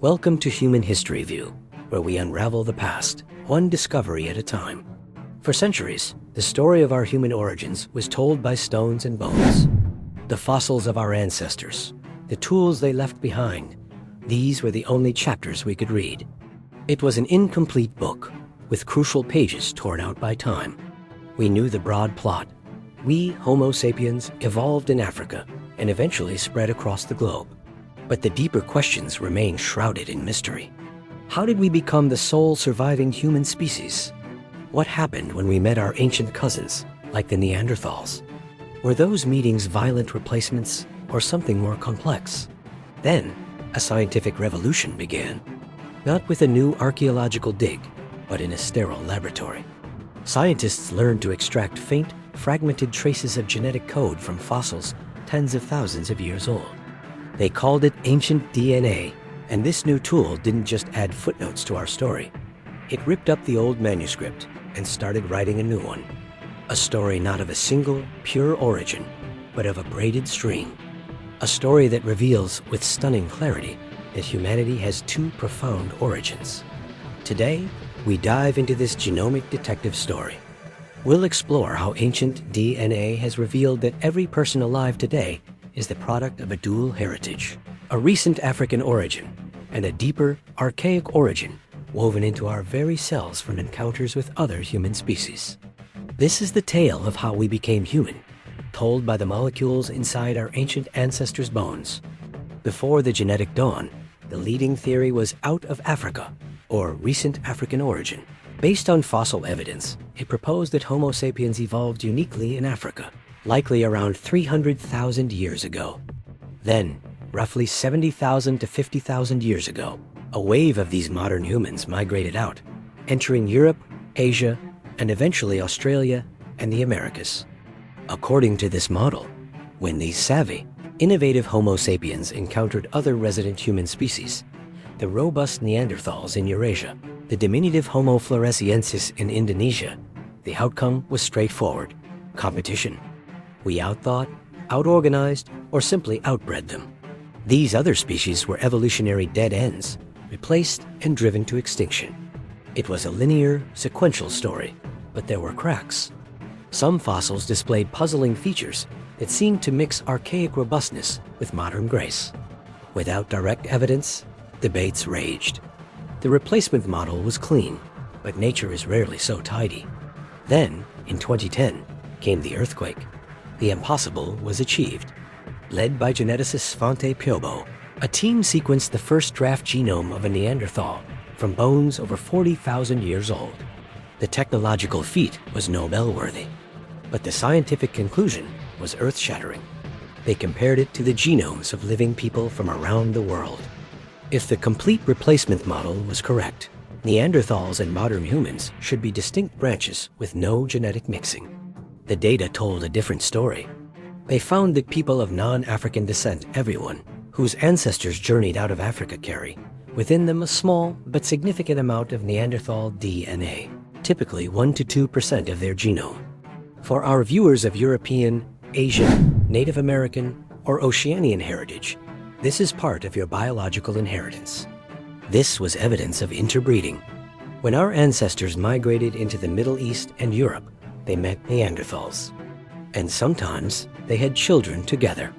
Welcome to Human History View, where we unravel the past, one discovery at a time. For centuries, the story of our human origins was told by stones and bones. The fossils of our ancestors, the tools they left behind, these were the only chapters we could read. It was an incomplete book, with crucial pages torn out by time. We knew the broad plot. We, Homo sapiens, evolved in Africa and eventually spread across the globe. But the deeper questions remain shrouded in mystery. How did we become the sole surviving human species? What happened when we met our ancient cousins, like the Neanderthals? Were those meetings violent replacements or something more complex? Then, a scientific revolution began. Not with a new archaeological dig, but in a sterile laboratory. Scientists learned to extract faint, fragmented traces of genetic code from fossils tens of thousands of years old. They called it ancient DNA, and this new tool didn't just add footnotes to our story. It ripped up the old manuscript and started writing a new one. A story not of a single, pure origin, but of a braided stream. A story that reveals with stunning clarity that humanity has two profound origins. Today, we dive into this genomic detective story. We'll explore how ancient DNA has revealed that every person alive today is the product of a dual heritage, a recent African origin, and a deeper, archaic origin woven into our very cells from encounters with other human species. This is the tale of how we became human, told by the molecules inside our ancient ancestors' bones. Before the genetic dawn, the leading theory was out of Africa, or recent African origin. Based on fossil evidence, it proposed that Homo sapiens evolved uniquely in Africa, likely around 300,000 years ago. Then, roughly 70,000 to 50,000 years ago, a wave of these modern humans migrated out, entering Europe, Asia, and eventually Australia and the Americas. According to this model, when these savvy, innovative Homo sapiens encountered other resident human species, the robust Neanderthals in Eurasia, the diminutive Homo floresiensis in Indonesia, the outcome was straightforward: competition. We outthought, outorganized, or simply outbred them. These other species were evolutionary dead ends, replaced and driven to extinction. It was a linear, sequential story, but there were cracks. Some fossils displayed puzzling features that seemed to mix archaic robustness with modern grace. Without direct evidence, debates raged. The replacement model was clean, but nature is rarely so tidy. Then, in 2010, came the earthquake. The impossible was achieved. Led by geneticist Svante Pääbo, a team sequenced the first draft genome of a Neanderthal from bones over 40,000 years old. The technological feat was Nobel-worthy, but the scientific conclusion was earth-shattering. They compared it to the genomes of living people from around the world. If the complete replacement model was correct, Neanderthals and modern humans should be distinct branches with no genetic mixing. The data told a different story. They found that people of non-African descent, everyone whose ancestors journeyed out of Africa, carry within them a small but significant amount of Neanderthal DNA, typically 1 to 2% of their genome. For our viewers of European, Asian, Native American, or Oceanian heritage, this is part of your biological inheritance. This was evidence of interbreeding. When our ancestors migrated into the Middle East and Europe, they met Neanderthals. And sometimes they had children together.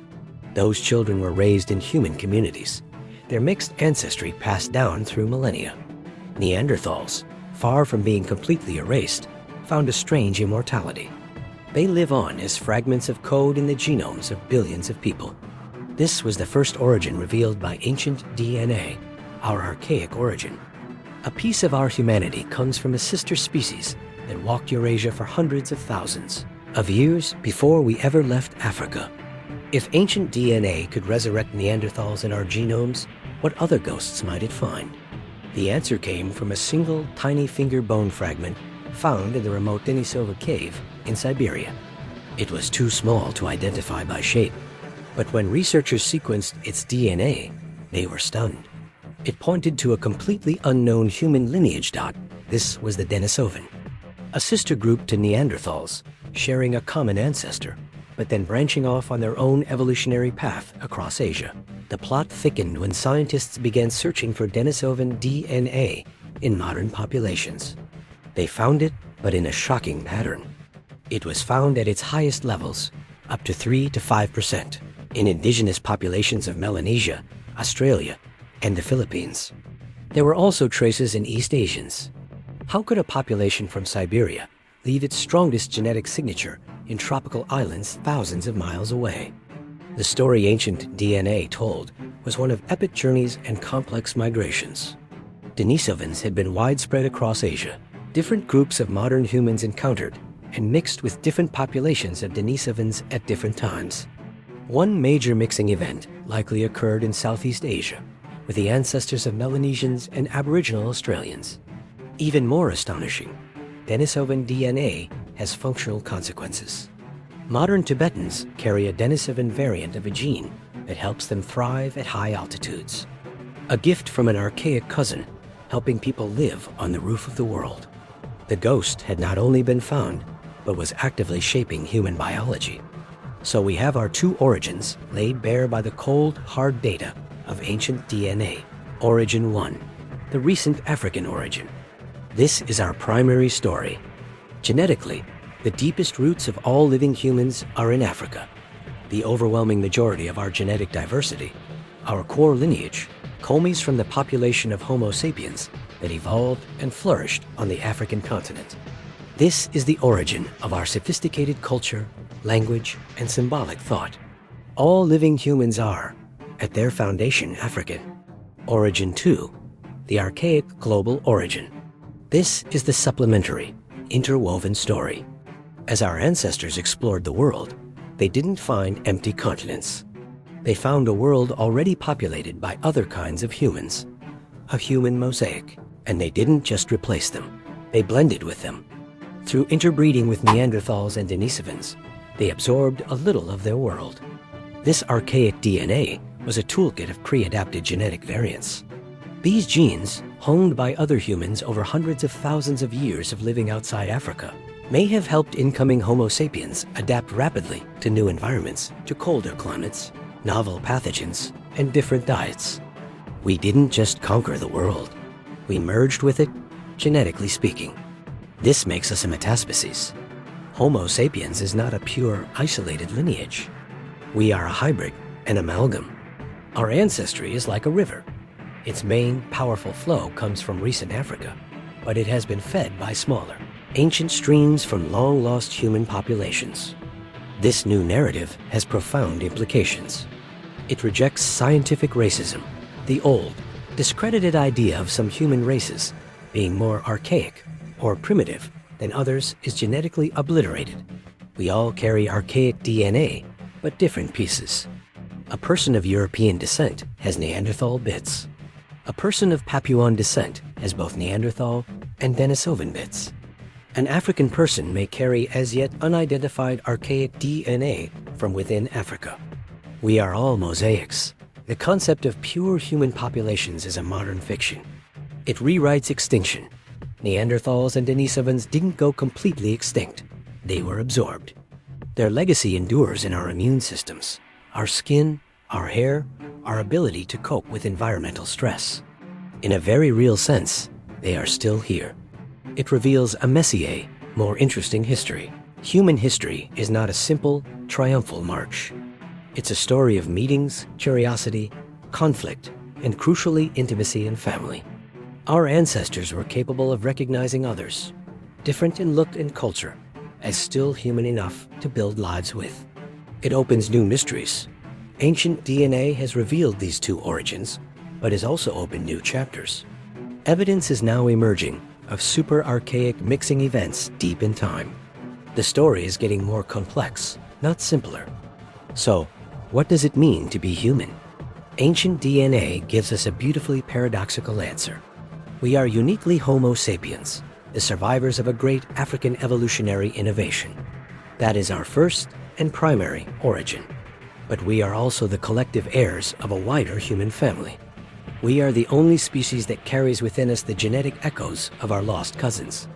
Those children were raised in human communities, their mixed ancestry passed down through millennia. Neanderthals, far from being completely erased, found a strange immortality. They live on as fragments of code in the genomes of billions of people. This was the first origin revealed by ancient DNA, our archaic origin. A piece of our humanity comes from a sister species that walked Eurasia for hundreds of thousands of years before we ever left Africa. If ancient DNA could resurrect Neanderthals in our genomes, what other ghosts might it find? The answer came from a single tiny finger bone fragment found in the remote Denisovan cave in Siberia. It was too small to identify by shape, but when researchers sequenced its DNA, they were stunned. It pointed to a completely unknown human lineage. This was the Denisovan, a sister group to Neanderthals, sharing a common ancestor, but then branching off on their own evolutionary path across Asia. The plot thickened when scientists began searching for Denisovan DNA in modern populations. They found it, but in a shocking pattern. It was found at its highest levels, up to 3 to 5%, in indigenous populations of Melanesia, Australia, and the Philippines. There were also traces in East Asians. How could a population from Siberia leave its strongest genetic signature in tropical islands thousands of miles away? The story ancient DNA told was one of epic journeys and complex migrations. Denisovans had been widespread across Asia. Different groups of modern humans encountered and mixed with different populations of Denisovans at different times. One major mixing event likely occurred in Southeast Asia, with the ancestors of Melanesians and Aboriginal Australians. Even more astonishing, Denisovan DNA has functional consequences. Modern Tibetans carry a Denisovan variant of a gene that helps them thrive at high altitudes. A gift from an archaic cousin, helping people live on the roof of the world. The ghost had not only been found, but was actively shaping human biology. So we have our two origins laid bare by the cold, hard data of ancient DNA. Origin 1, the recent African origin. This is our primary story. Genetically, the deepest roots of all living humans are in Africa. The overwhelming majority of our genetic diversity, our core lineage, comes from the population of Homo sapiens that evolved and flourished on the African continent. This is the origin of our sophisticated culture, language, and symbolic thought. All living humans are, at their foundation, African. Origin 2, the archaic global origin. This is the supplementary, interwoven story. As our ancestors explored the world, they didn't find empty continents. They found a world already populated by other kinds of humans, a human mosaic, and they didn't just replace them, they blended with them. Through interbreeding with Neanderthals and Denisovans, they absorbed a little of their world. This archaic DNA was a toolkit of pre-adapted genetic variants. These genes, honed by other humans over hundreds of thousands of years of living outside Africa, may have helped incoming Homo sapiens adapt rapidly to new environments, to colder climates, novel pathogens, and different diets. We didn't just conquer the world. We merged with it, genetically speaking. This makes us a metaspecies. Homo sapiens is not a pure, isolated lineage. We are a hybrid, an amalgam. Our ancestry is like a river. Its main, powerful flow comes from recent Africa, but it has been fed by smaller, ancient streams from long-lost human populations. This new narrative has profound implications. It rejects scientific racism, the old, discredited idea of some human races being more archaic or primitive than others is genetically obliterated. We all carry archaic DNA, but different pieces. A person of European descent has Neanderthal bits. A person of Papuan descent has both Neanderthal and Denisovan bits. An African person may carry as yet unidentified archaic DNA from within Africa. We are all mosaics. The concept of pure human populations is a modern fiction. It rewrites extinction. Neanderthals and Denisovans didn't go completely extinct. They were absorbed. Their legacy endures in our immune systems, our skin, our hair, our ability to cope with environmental stress. In a very real sense, they are still here. It reveals a messier, more interesting history. Human history is not a simple, triumphal march. It's a story of meetings, curiosity, conflict, and crucially, intimacy and family. Our ancestors were capable of recognizing others, different in look and culture, as still human enough to build lives with. It opens new mysteries. Ancient DNA has revealed these two origins, but has also opened new chapters. Evidence is now emerging of super-archaic mixing events deep in time. The story is getting more complex, not simpler. So, what does it mean to be human? Ancient DNA gives us a beautifully paradoxical answer. We are uniquely Homo sapiens, the survivors of a great African evolutionary innovation. That is our first and primary origin. But we are also the collective heirs of a wider human family. We are the only species that carries within us the genetic echoes of our lost cousins.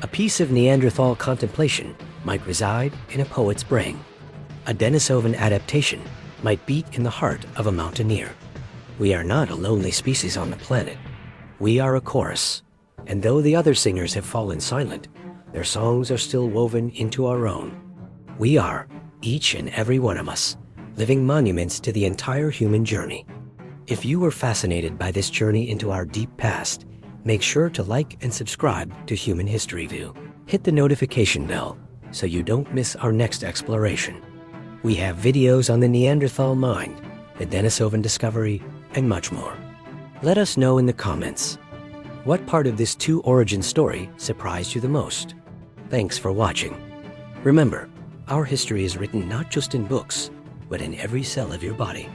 A piece of Neanderthal contemplation might reside in a poet's brain. A Denisovan adaptation might beat in the heart of a mountaineer. We are not a lonely species on the planet. We are a chorus, and though the other singers have fallen silent, their songs are still woven into our own. We are, each and every one of us, living monuments to the entire human journey. If you were fascinated by this journey into our deep past, make sure to like and subscribe to Human History View. Hit the notification bell so you don't miss our next exploration. We have videos on the Neanderthal mind, the Denisovan discovery, and much more. Let us know in the comments, what part of this two-origin story surprised you the most? Thanks for watching. Remember, our history is written not just in books, but in every cell of your body.